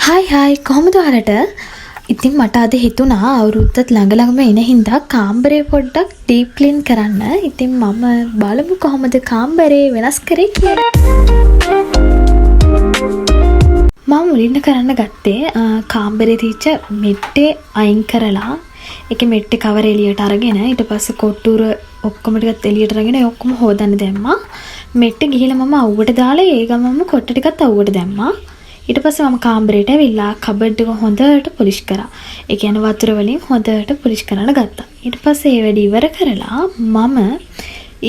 Hi hi කොහොමද ඔයාලට? ඉතින් මට අද හිතුණා අවුරුද්දත් ළඟ ළඟම එන හින්දා කාමරේ පොඩ්ඩක් ඩීප් ක්ලීන් කරන්න. ඉතින් මම බලමු කොහොමද කාමරේ වෙනස් කරේ කියලා. මම මුලින්ම කරන්න ගත්තේ කාමරේ තියච්ච මෙට්ටේ අයින් කරලා ඒකේ මෙට්ටේ කවර එළියට අරගෙන ඊට පස්සේ කොට්ටුර ඔක්කොම ටිකත් එළියට අරගෙන ඒ ඔක්කොම හොදන්න දැම්මා. මෙට්ටේ ගිහිල්ලා මම අවුවට දාලා ඒ ගමම කොට්ට ටිකත් අවුවට දැම්මා. ඊට පස්සේ මම කාමරේට ඇවිල්ලා කබඩ් එක හොඳට පොලිෂ් කරා. ඒ කියන්නේ වතුර වලින් හොඳට පොලිෂ් කරන්න ගත්තා. ඊට පස්සේ ඒ වැඩ ඉවර කරලා මම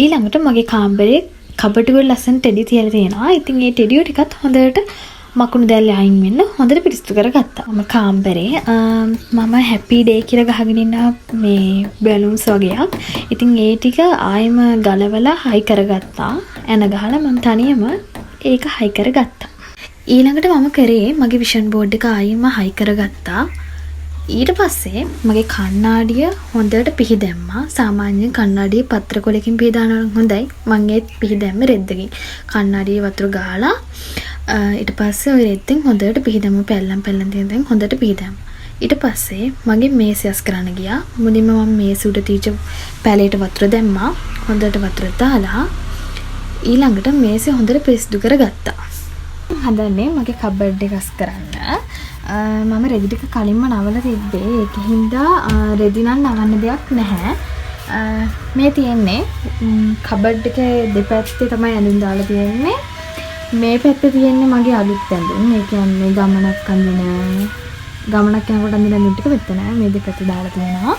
ඊළඟට මගේ කාමරේ කබඩ් වල ලස්සන ටෙඩි තියලා තියෙනවා. ඉතින් ඒ ටෙඩියෝ ටිකත් හොඳට මකුණු දැල්ලේ අයින් වෙන්න හොඳට පිරිසිදු කරගත්තා. මම කාමරේ මම හැපි ඩේ කියලා ගහගෙන ඉන්න මේ බැලුන්ස් වගේක්. ඉතින් ඒ ටික ආයෙම ගලවලා හයි කරගත්තා. එන ගහලා මම තනියම ඒක හයි කරගත්තා. ඊළඟට මම කරේ මගේ විෂන් බෝඩ් එක ආයෙම හයි කරගත්තා. ඊට පස්සේ මගේ කණ්ණාඩිය හොඳට පිහිදැම්මා. සාමාන්‍යයෙන් කණ්ණාඩිය පත්‍ර කොලකින් පිහදානවා නම් හොඳයි. මම ඒත් පිහිදැම්මේ රෙද්දකින්. කණ්ණාඩියේ වතුර ගාලා ඊට පස්සේ ওই රෙද්දෙන් හොඳට පිහිදැම්ම පැල්ලම් තියෙන හොඳට පිහිදැම්මා. ඊට පස්සේ මගේ මේසය අස් කරන්න ගියා. මුලින්ම මම මේසෙ උඩ තීච්ච පැලේට වතුර දැම්මා. හොඳට වතුර දාලා ඊළඟට මේසය හොඳට පිරිසිදු කරගත්තා. හදන්නේ මගේ කබඩ් එක අස් කරන්න. මම රෙදි ටික කලින්ම නවලා තිබ්බේ. ඒක හින්දා රෙදි නම් නවන්න දෙයක් නැහැ. මේ තියෙන්නේ කබඩ් එකේ දෙපැත්තේ තමයි ඇඳුම් දාලා තියෙන්නේ. මේ පැත්තේ තියෙන්නේ මගේ අලුත් ඇඳුම්. ඒ කියන්නේ ගමනක් යනකොට අඳින ඇඳුම් ටික මෙතන මේ දෙපැත්තේ දාලා තියෙනවා.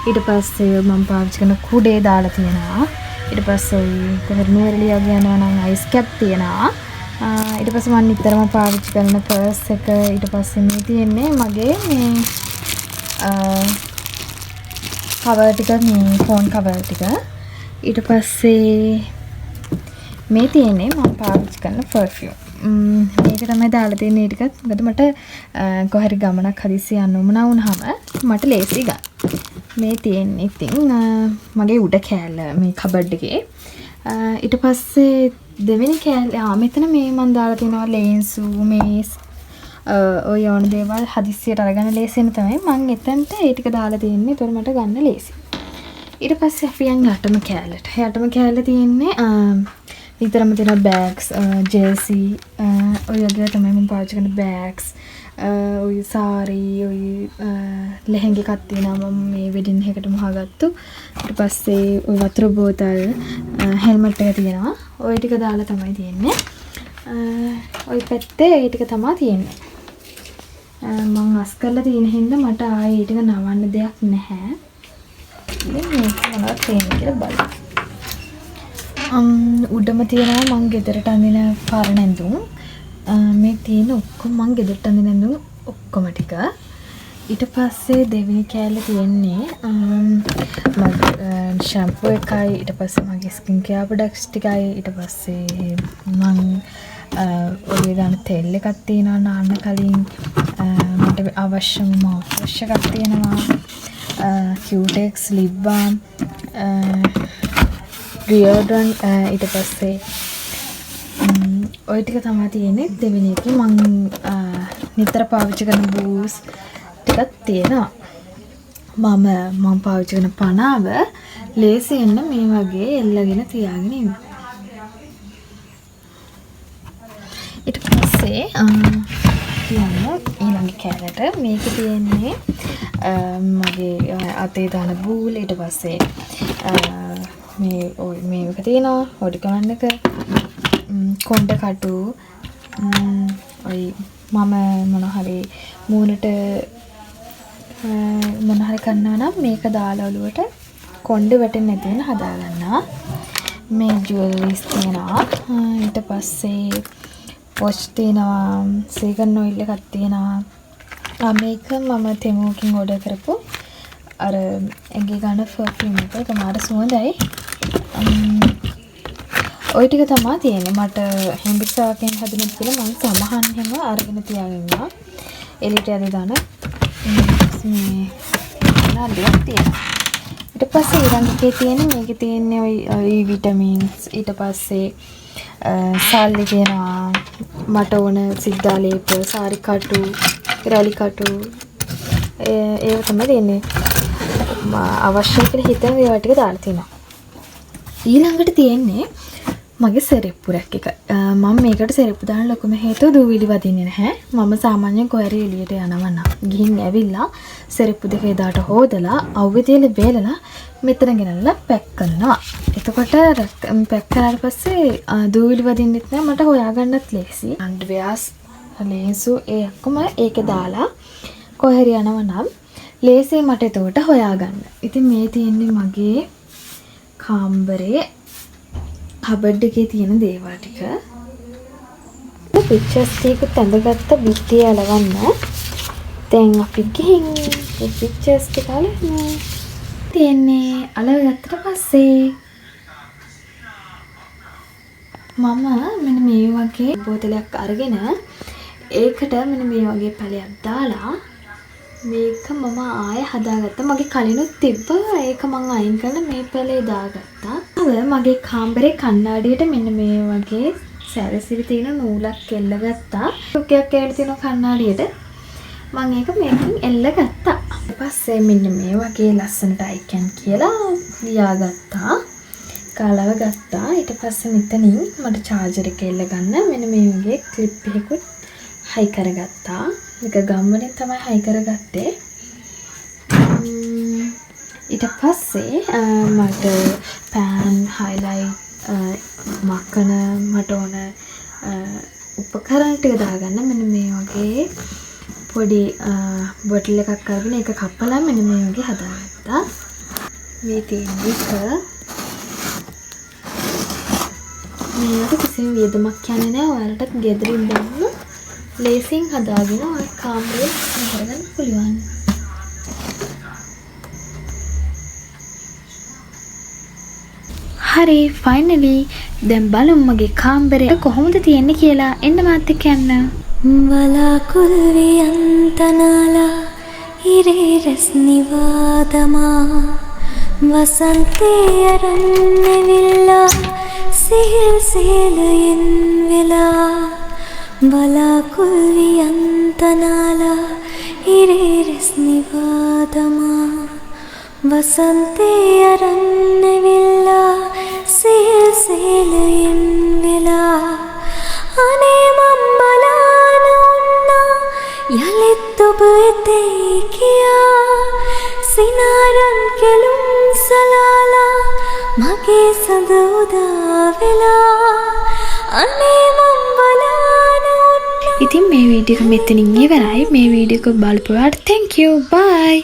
ඊට පස්සේ මම පාවිච්චි කරන කුඩේ දාලා තියෙනවා. ඊට පස්සේ කොහොමද නේරලියා යනවා නම් අයිස් කැප් තියෙනවා. ඊට පස්සේ මම නිතරම පාවිච්චි කරන පර්ස් එක. ඊට පස්සේ මේ තියෙන්නේ මගේ මේ කවර් ටික, මේ ෆෝන් කවර් ටික. ඊට පස්සේ මේ තියෙන්නේ මම පාවිච්චි කරන පර්ෆියුම්. මේක තමයි දාලා තියෙන්නේ ටිකත්. මොකද මට කොහරි ගමනක් හදිස්සිය යන්න උමනා වුණාම මට ලේසි ගන්න. මේ තියෙන්නේ ඉතින් මගේ උඩ කෑල්ල මේ කබඩ් එකේ. ඊට පස්සේ දෙවෙනි කෑල්ල මෙතන මේ මන් දාලා තියෙනවා ලේන්සු, මේස්, ඔය ඕන දේවල් හදිස්සියට අරගන්න ලේසියෙන් තමයි මම එතනට ඒ ටික දාලා තියෙන්නේ. ඒතර මට ගන්න ලේසි. ඊට පස්සේ අපි යන් යටම කෑල්ලට. යටම කෑල්ල තියෙන්නේ විතරම තියෙන බෑග්ස්, ජර්සි, ඔය වගේ තමයි මම පාවිච්චි කරන බෑග්ස්, ඔය සාරි, ඔය ලෙහෙංග එකක් තියෙනවා මම මේ වෙඩින් එකකට මහගත්තු. ඊට පස්සේ ඔය වතුර බෝතල්, හෙල්මට් එක තියෙනවා. ඔය ටික දාලා තමයි තියෙන්නේ. ඔය පැත්තේ ඒ ටික තමයි තියෙන්නේ. මම අස් කරලා තියෙන හින්දා මට ආයේ ඒ ටික නවන්න දෙයක් නැහැ. ඉතින් මේක මොනවද තියෙන්නේ කියලා බලන්න. උඩම තියෙනවා මං ගෙදරට අඳින පරණ ඇඳුම්. මේ තියෙන ඔක්කොම මං ගෙදරට අඳින ඇඳුම් ඔක්කොම ටික. ඊට පස්සේ දෙවෙනි කෑල්ල තියෙන්නේ මගේ ෂැම්පූ එකයි. ඊට පස්සේ මගේ ස්කින් කෙයාර් ප්‍රොඩක්ට්ස් ටිකයි. ඊට පස්සේ මං ඔය දාන තෙල් එකක් තියෙනවා නාන්න කලින්. මට අවශ්‍ය මවුත් වොෂ් එකක් තියෙනවා. කියුටෙක්ස්, ලිප් බාම්, ඩියෝඩ්‍රන්ට්. ඊට පස්සේ ඔය ටික තමයි තියෙන්නේ. දෙවෙනි එකේ මං නිතර පාවිච්චි කරන බූස් ටිකක් තියෙනවා. මම පාවිච්චි කරන පනාව ලේසියෙන් මේ වගේ එල්ලගෙන තියාගෙන ඉන්නවා. ඊට පස්සේ කියන්නේ ඊළඟ කැලට මේක තියෙන්නේ මගේ අතේ දාන බූල්. ඊට පස්සේ මේක තියෙනවා හොඩි ගන්න එක, කොණ්ඩ කටු, ඔය මම මොන හරි මූණට මොන හරි කරනවා නම් මේක දාලා ඔලුවට කොණ්ඩ වැටෙන්නේ නැති වෙන හදා ගන්නවා. මේ ජුවලරිස් තියෙනවා. ඊට පස්සේ වොච් තියෙනවා, සීගන් ඔයිල් එකක් තියෙනවා. මේක මම තෙමුකින් ඕඩර් කරපු අර ඇඟේ ගන්න පර්ෆියුම් එක. ඒක මාර සුවඳයි. ඔය ටික තමයි තියෙන්නේ. මට හෙම්බික්සාවකින් හැදුණත් කියලා මම සමහන් හැම අරගෙන තියාගෙන ඉන්නවා. එලිට යද දාන මේ නාඩියක් තියෙනවා. ඊට පස්සේ ඊළඟ එකේ තියෙන මේකේ තියෙන්නේ ওই විටමින්ස් ඊට පස්සේ සල්ලි දෙනවා මට ඕන සිද්ධාලේප සාරි කටු රැලි කටු ඒව තමයි දෙන්නේ අවශ්‍ය කියලා හිතන දේවල් ටික දාලා තිනවා ඊළඟට තියෙන්නේ මගේ සෙරෙප්පු රැක් එක මම මේකට සෙරෙප්පු දාන්න ලොකුම හේතුව දූවිලි වදින්නේ නැහැ මම සාමාන්‍යයෙන් කොහරි එළියට යනවා නම් ගිහින් ඇවිල්ලා සෙරෙප්පු දෙක එදාට හොදලා අවුවේ තියලා බේලලා මෙතන ගෙනල්ලා පැක් කරනවා එතකොට පැක් කරාට පස්සේ දූවිලි වදින්නෙත් නැහැ මට හොයාගන්නත් ලේසි අන්ඩර්වෙයාස් ලේසු ඒ ඔක්කොම ඒකේ දාලා කොහරි යනවා නම් ලේසි මට එතකොට හොයාගන්න ඉතින් මේ තියෙන්නේ මගේ කාමරේ කබඩ් එකේ තියෙන දේවල් ටික පික්චර්ස් ටික තැඳගත්ත බිත්තිය අලවන්න දැන් අපි ගිහින් ඒ පික්චර්ස් ටික අලවන්න තියන්නේ අලවගත්තට පස්සේ මම මෙන්න මේ වගේ බෝතලයක් අරගෙන ඒකට මෙන්න මේ වගේ පැලයක් දාලා මේක මම ආයෙ හදාගත්තා මගේ කලිනුත් තිබ්බා ඒක මම අයින් කරලා මේ පැලේ දාගත්තා මගේ කාමරේ කණ්ණාඩියට මෙන්න මේ වගේ සැරසිලි තියෙන නූලක් එල්ල ගත්තා. ටුකයක් ඇවිල්ලා තියෙන කණ්ණාඩියට මම ඒක මේකෙන් එල්ල ගත්තා. ඊට පස්සේ මෙන්න මේ වගේ ලස්සනට අයිකන් කියලා ලියාගත්තා. කාලව ගත්තා. ඊට පස්සේ මෙතනින් මට චාර්ජර් එක එල්ල ගන්න මෙන්න මේ වගේ ක්ලිප් එකකුත් හයි කරගත්තා. මේක ගම්වලින් තමයි හයි කරගත්තේ. ඊට පස්සේ මට පෑන් හයිලයිට් මක්කන මට ඕන උපකරණ ටික දාගන්න මෙන්න මේ වගේ පොඩි බොටල් එකක් අරගෙන ඒක කපලා මෙන්න මේ වගේ හදාගත්තා. මේ තියෙන එක මේකට කිසිම වියදමක් යන්නේ නැහැ. ඔයාලටත් ගෙදරින් දෙන්න ලේසියෙන් හදාගෙන ඔය කාමරේ කරගන්න පුළුවන්. හරි ෆයිනලි දැන් බලමු මගේ කාමරේ කොහොමද තියෙන්නේ කියලා එන්න මාත් එක්ක යන්න. වලාකුළු වියන්තනාලා ඉරේ රස්නිවාදමා වසන්තේ අරන් ඇවිල්ලා සිහිල් සේලයෙන් වෙලා වලාකුළු වියන්තනාලා ඉරේ රස්නිවාදමා වසන්තේ අරන් ඇවිල්ලා සිහිල් සේලයෙන් වෙලා අනේ මම බලාන උන්නා යලිත් ඔබ එතේ කියා සිනාරම් කෙලුම් සලාලා මගේ සඳ උදා වෙලා අනේ මම බලාන උන්නා. ඉතින් මේ වීඩියෝ එක මෙතනින් ඉවරයි. මේ වීඩියෝ එක බලපුවාට thank you bye.